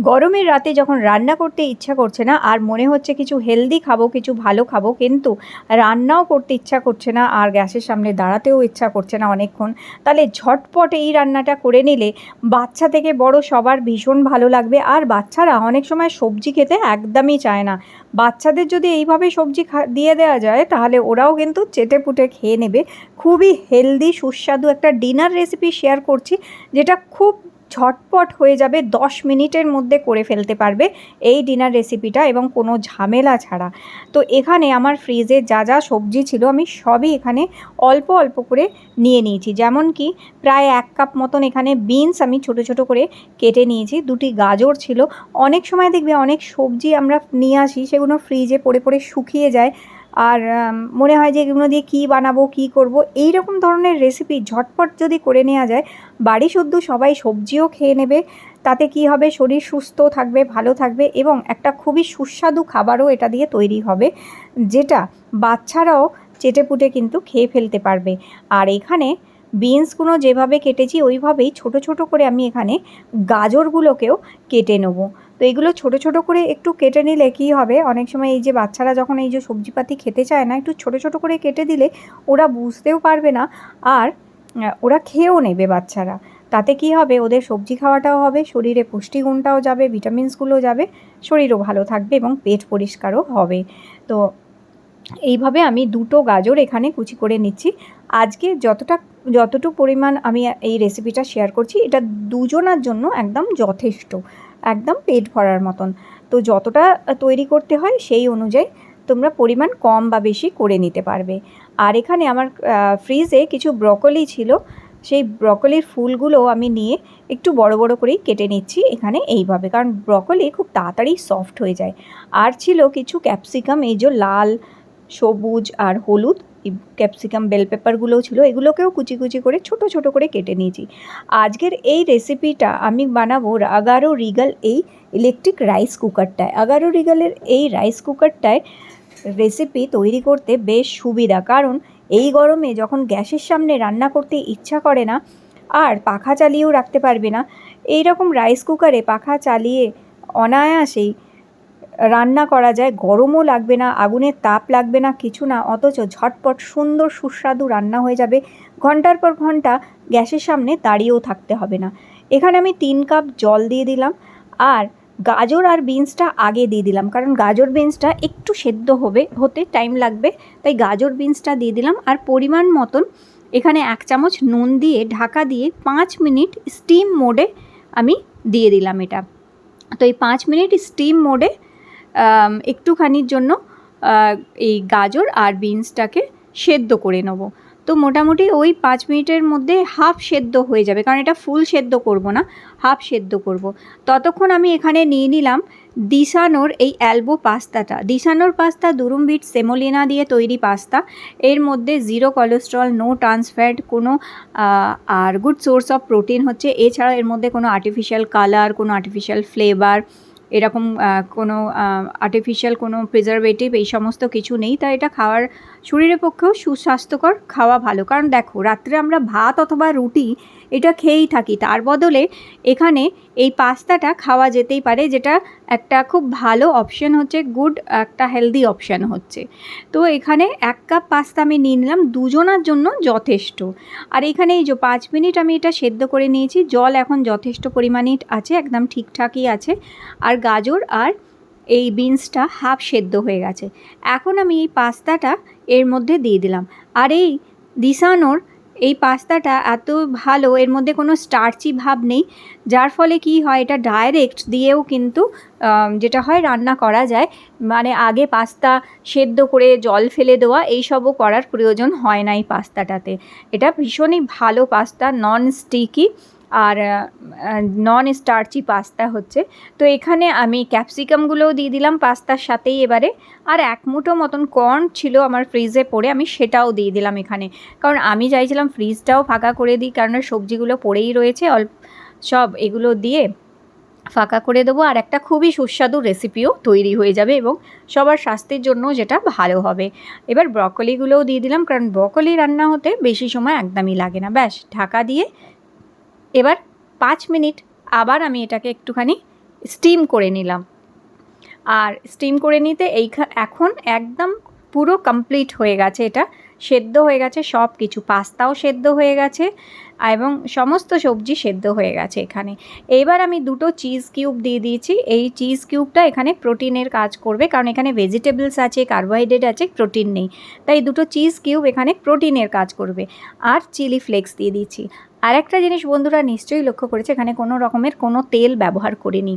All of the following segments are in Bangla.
গরমের রাতে যখন রান্না করতে ইচ্ছা করছে না আর মনে হচ্ছে কিছু হেলদি খাবো, কিছু ভালো খাবো, কিন্তু রান্নাও করতে ইচ্ছা করছে না আর গ্যাসের সামনে দাঁড়াতেও ইচ্ছা করছে না অনেকক্ষণ, তাহলে ঝটপট এই রান্নাটা করে নিলে বাচ্চা থেকে বড় সবার ভীষণ ভালো লাগবে। আর বাচ্চারা অনেক সময় সবজি খেতে একদমই চায় না। বাচ্চাদের যদি এইভাবে সবজি দিয়ে দেওয়া যায় তাহলে ওরাও কিন্তু চেটেপুটে খেয়ে নেবে। খুবই হেলদি সুস্বাদু একটা ডিনার রেসিপি শেয়ার করছি, যেটা খুব ঝটপট হয়ে যাবে, 10 মিনিটের মধ্যে করে ফেলতে পারবে এই ডিনার রেসিপিটা এবং কোনো ঝামেলা ছাড়া। তো এখানে আমার ফ্রিজে যা যা সবজি ছিল আমি সবই এখানে অল্প অল্প করে নিয়ে নিয়েছি। যেমন কি প্রায় 1 কাপ মতন এখানে বিনস আমি ছোট ছোট করে কেটে নিয়েছি, 2টি গাজর ছিল। অনেক সময় দেখবে অনেক সবজি আমরা নিয়ে আসি, সেগুলো ফ্রিজে পড়ে পড়ে শুকিয়ে যায় আর মনে হয় যে এগুলো দিয়ে কী বানাবো, কী করব। এই রকম ধরনের রেসিপি ঝটপট যদি করে নেওয়া যায়, বাড়ি শুদ্ধ সবাই সবজিও খেয়ে নেবে। তাতে কি হবে, শরীর সুস্থ থাকবে, ভালো থাকবে এবং একটা খুবই সুস্বাদু খাবারও এটা দিয়ে তৈরি হবে, যেটা বাচ্চারাও চেটেপুটে কিন্তু খেয়ে ফেলতে পারবে। আর এখানে বিনসগুলো যেভাবে কেটেছি ওইভাবেই ছোট ছোট করে আমি এখানে গাজরগুলোকেও কেটে নেব। তো এগুলো ছোট ছোট করে একটু কেটে নিলে কি হবে, অনেক সময় এই যে বাচ্চারা যখন এই যে সবজিপাতি খেতে চায় না, একটু ছোট ছোট করে কেটে দিলে ওরা বুঝতেও পারবে না আর ওরা খেয়েও নেবে বাচ্চারা। তাতে কি হবে, ওদের সবজি খাওয়াটাও হবে, শরীরে পুষ্টিগুণটাও যাবে, ভিটামিনসগুলো যাবে, শরীরও ভালো থাকবে এবং পেট পরিষ্কারও হবে। তো এইভাবে আমি 2টো গাজর এখানে কুচি করে নিচ্ছি। আজকে যতটুকু পরিমাণ আমি এই রেসিপিটা শেয়ার করছি, এটা দুজনার জন্য একদম যথেষ্ট, একদম পেট ভরার মতন। তো যতটা তৈরি করতে হয় সেই অনুযায়ী তোমরা পরিমাণ কম বা বেশি করে নিতে পারবে। আর এখানে আমার ফ্রিজে কিছু ব্রকলি ছিল, সেই ব্রকলির ফুলগুলো আমি নিয়ে একটু বড় বড় করেই কেটে নিচ্ছি এখানে এইভাবে, কারণ ব্রকলি খুব তাড়াতাড়ি সফট হয়ে যায়। আর ছিল কিছু ক্যাপসিকাম, এই যে লাল, সবুজ আর হলুদ এই ক্যাপসিকাম বেল পেপারগুলোও ছিল, এগুলোকেও কুচি কুচি করে ছোট ছোট করে কেটে নিয়েছি। আজকের এই রেসিপিটা আমি বানাবো আগারো রিগাল এই ইলেকট্রিক রাইস কুকারটায়। আগারো রিগালের এই রাইস কুকারটায় রেসিপি তৈরি করতে বেশ সুবিধা, কারণ এই গরমে যখন গ্যাসের সামনে রান্না করতে ইচ্ছা করে না আর পাখা চালিয়েও রাখতে পারবে না, এই রকম রাইস কুকারে পাখা চালিয়ে অনায়াসেই রান্না করা যায়, গরমও লাগবে না, আগুনের তাপ লাগবে না, কিছু না, অথচ ঝটপট সুন্দর সুস্বাদু রান্না হয়ে যাবে। ঘন্টার পর ঘন্টা গ্যাসের সামনে দাঁড়িয়েও থাকতে হবে না। এখানে আমি 3 কাপ জল দিয়ে দিলাম আর গাজর আর বিনসটা আগে দিয়ে দিলাম, কারণ গাজর বিনসটা একটু সেদ্ধ হতে টাইম লাগবে, তাই গাজর বিনসটা দিয়ে দিলাম। আর পরিমাণ মতন এখানে 1 চামচ নুন দিয়ে ঢাকা দিয়ে 5 মিনিট স্টিম মোডে আমি দিয়ে দিলাম এটা। তো এই 5 মিনিট স্টিম মোডে একটুখানির জন্য এই গাজর আর বিনসটাকে সেদ্ধ করে নেব। তো মোটামুটি ওই 5 মিনিটের মধ্যে হাফ সেদ্ধ হয়ে যাবে, কারণ এটা ফুল সেদ্ধ করব না, হাফ সেদ্ধ করব। ততক্ষণ আমি এখানে নিয়ে নিলাম দিশানোর এই অ্যালবো পাস্তাটা। দিশানোর পাস্তা দুরুম ভিট সেমোলিনা দিয়ে তৈরি পাস্তা। এর মধ্যে 0 কোলেস্ট্রল, নো ট্রান্স ফ্যাট, কোনো আর গুড সোর্স অফ প্রোটিন হচ্ছে। এছাড়া এর মধ্যে কোনো আর্টিফিশিয়াল কালার, কোনো আর্টিফিশিয়াল ফ্লেভার, এরকম কোনো আর্টিফিশিয়াল কোনো প্রিজারভেটিভ এই সমস্ত কিছু নেই। তাই এটা খাওয়ার শরীরের পক্ষেও সুস্বাস্থ্যকর, খাওয়া ভালো। কারণ দেখো, রাত্রে আমরা ভাত অথবা রুটি এটা খেয়েই থাকি, তার বদলে এখানে এই পাস্তাটা খাওয়া যেতেই পারে, যেটা একটা খুব ভালো অপশন হচ্ছে, গুড একটা হেলদি অপশান হচ্ছে। তো এখানে 1 কাপ পাস্তা আমি নিয়ে নিলাম, দুজনার জন্য যথেষ্ট। আর এখানে এই যে 5 মিনিট আমি এটা সেদ্ধ করে নিয়েছি, জল এখন যথেষ্ট পরিমাণে আছে, একদম ঠিকঠাকই আছে। আর গাজর আর এই বিনসটা হাফ সেদ্ধ হয়ে গেছে। এখন আমি এই পাস্তাটা এর মধ্যে দিয়ে দিলাম। আর এই দিশানোর এই পাস্তাটা এত ভালো, এর মধ্যে কোনো স্টার্চি ভাব নেই, যার ফলে কি হয়, এটা ডাইরেক্ট দিয়েও কিন্তু যেটা হয় রান্না করা যায়। মানে আগে পাস্তা সেদ্ধ করে জল ফেলে দেওয়া এইসবও করার প্রয়োজন হয় না এই পাস্তাটাতে। এটা ভীষণই ভালো পাস্তা, নন স্টিকি আর নন স্টার্চি পাস্তা হচ্ছে। তো এখানে আমি ক্যাপসিকামগুলোও দিয়ে দিলাম পাস্তার সাথেই এবারে। আর 1 মুঠো মতন কর্ন ছিল আমার ফ্রিজে পড়ে, আমি সেটাও দিয়ে দিলাম এখানে, কারণ আমি চাইছিলাম ফ্রিজটাও ফাঁকা করে দিই, কারণ সবজিগুলো পড়েই রয়েছে সব, এগুলো দিয়ে ফাঁকা করে দেবো আর একটা খুবই সুস্বাদু রেসিপিও তৈরি হয়ে যাবে এবং সবার স্বাস্থ্যের জন্য যেটা ভালো হবে। এবার ব্রকলিগুলোও দিয়ে দিলাম, কারণ ব্রকলি রান্না হতে বেশি সময় একদমই লাগে না। ব্যাস, ঢাকা দিয়ে এবার 5 মিনিট আবার আমি এটাকে একটুখানি স্টিম করে নিলাম। আর স্টিম করে নিতে এখন একদম পুরো কমপ্লিট হয়ে গেছে, এটা সেদ্ধ হয়ে গেছে সব কিছু, পাস্তাও সেদ্ধ হয়ে গেছে এবং সমস্ত সবজি সেদ্ধ হয়ে গেছে এখানে। এইবার আমি 2টো চিজ কিউব দিয়ে দিয়েছি। এই চিজ কিউবটা এখানে প্রোটিনের কাজ করবে, কারণ এখানে ভেজিটেবলস আছে, কার্বোহাইড্রেট আছে, প্রোটিন নেই, তাই 2টো চিজ কিউব এখানে প্রোটিনের কাজ করবে। আর চিলি ফ্লেক্স দিয়ে দিচ্ছি। আর একটা জিনিস বন্ধুরা নিশ্চয়ই লক্ষ্য করেছে, এখানে কোনো রকমের কোনো তেল ব্যবহার করিনি,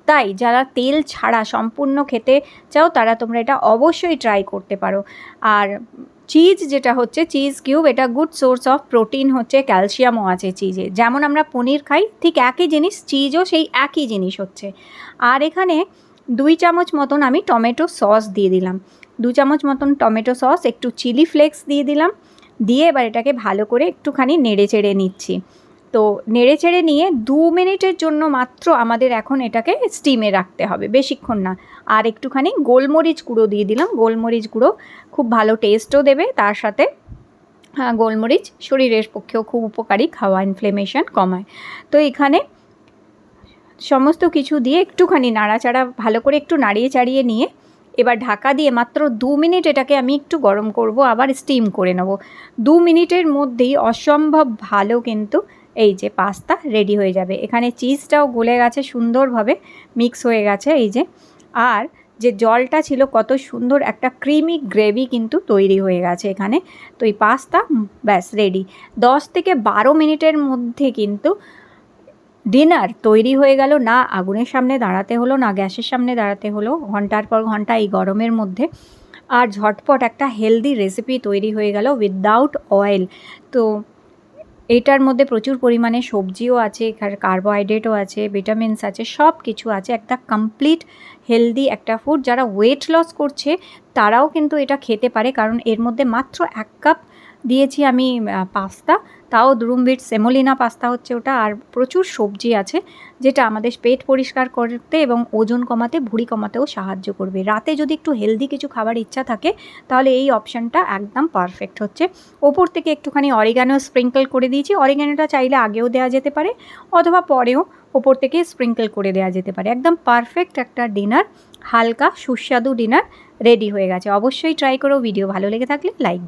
তাই যারা তেল ছাড়া সম্পূর্ণ খেতে চাও তারা তোমরা এটা অবশ্যই ট্রাই করতে পারো। আর চিজ যেটা হচ্ছে চিজ কিউব, এটা গুড সোর্স অফ প্রোটিন হচ্ছে, ক্যালসিয়ামও আছে চিজে, যেমন আমরা পনির খাই ঠিক একই জিনিস, চিজও সেই একই জিনিস হচ্ছে। আর এখানে 2 চামচ মতন আমি টমেটো সস দিয়ে দিলাম, 2 চামচ মতন টমেটো সস, একটু চিলি ফ্লেক্স দিয়ে দিলাম, দিয়ে এবার এটাকে ভালো করে একটুখানি নেড়ে চেড়ে নিচ্ছি। তো নেড়ে চেড়ে নিয়ে 2 মিনিটের জন্য মাত্র আমাদের এখন এটাকে স্টিমে রাখতে হবে, বেশিক্ষণ না। আর একটুখানি গোলমরিচ গুঁড়ো দিয়ে দিলাম, গোলমরিচ গুঁড়ো খুব ভালো টেস্টও দেবে, তার সাথে গোলমরিচ শরীরের পক্ষেও খুব উপকারী, খাওয়া ইনফ্লেমেশন কমায়। তো এখানে সমস্ত কিছু দিয়ে একটুখানি নাড়াচাড়া ভালো করে একটু নাড়িয়ে চাড়িয়ে নিয়ে এবার ঢাকা দিয়ে মাত্র 2 মিনিট এটাকে আমি একটু গরম করব, আবার স্টিম করে নেব। 2 মিনিটের মধ্যেই অসম্ভব ভালো কিন্তু এই যে পাস্তা রেডি হয়ে যাবে। এখানে চিজটাও গলে গেছে, সুন্দরভাবে মিক্স হয়ে গেছে এই যে। আর যে জলটা ছিল কত সুন্দর একটা ক্রিমি গ্রেভি কিন্তু তৈরি হয়ে গেছে এখানে। তো এই পাস্তা ব্যাস রেডি। 10 থেকে 12 মিনিটের মধ্যে কিন্তু ডিনার তৈরি হয়ে গেল। না আগুনের সামনে দাঁড়াতে হলো, না গ্যাসের সামনে দাঁড়াতে হলো ঘন্টার পর ঘন্টা এই গরমের মধ্যে। আর ঝটপট একটা হেলদি রেসিপি তৈরি হয়ে গেল উইদাউট অয়েল। তো এটার মধ্যে প্রচুর পরিমাণে সবজিও আছে, কার্বোহাইড্রেটও আছে, ভিটামিনস আছে, সব কিছু আছে, একটা কমপ্লিট হেলদি একটা ফুড। যারা ওয়েট লস করছে তারাও কিন্তু এটা খেতে পারে, কারণ এর মধ্যে মাত্র 1 কাপ দিয়েছি আমি পাস্তা, তাও দুরুম্বির সেমোলিনা পাস্তা হচ্ছে ওটা। আর প্রচুর সবজি আছে, যেটা আমাদের পেট পরিষ্কার করতে এবং ওজন কমাতে, ভুঁড়ি কমাতেও সাহায্য করবে। রাতে যদি একটু হেলদি কিছু খাবার ইচ্ছা থাকে তাহলে এই অপশানটা একদম পারফেক্ট হচ্ছে। ওপর থেকে একটুখানি অরিগ্যানো স্প্রিঙ্কল করে দিয়েছি, অরিগ্যানোটা চাইলে আগেও দেওয়া যেতে পারে অথবা পরেও ওপর থেকে স্প্রিঙ্কল করে দেওয়া যেতে পারে। একদম পারফেক্ট একটা ডিনার, হালকা সুস্বাদু ডিনার রেডি হয়ে গেছে। অবশ্যই ট্রাই করো। ভিডিও ভালো লেগে থাকলে লাইক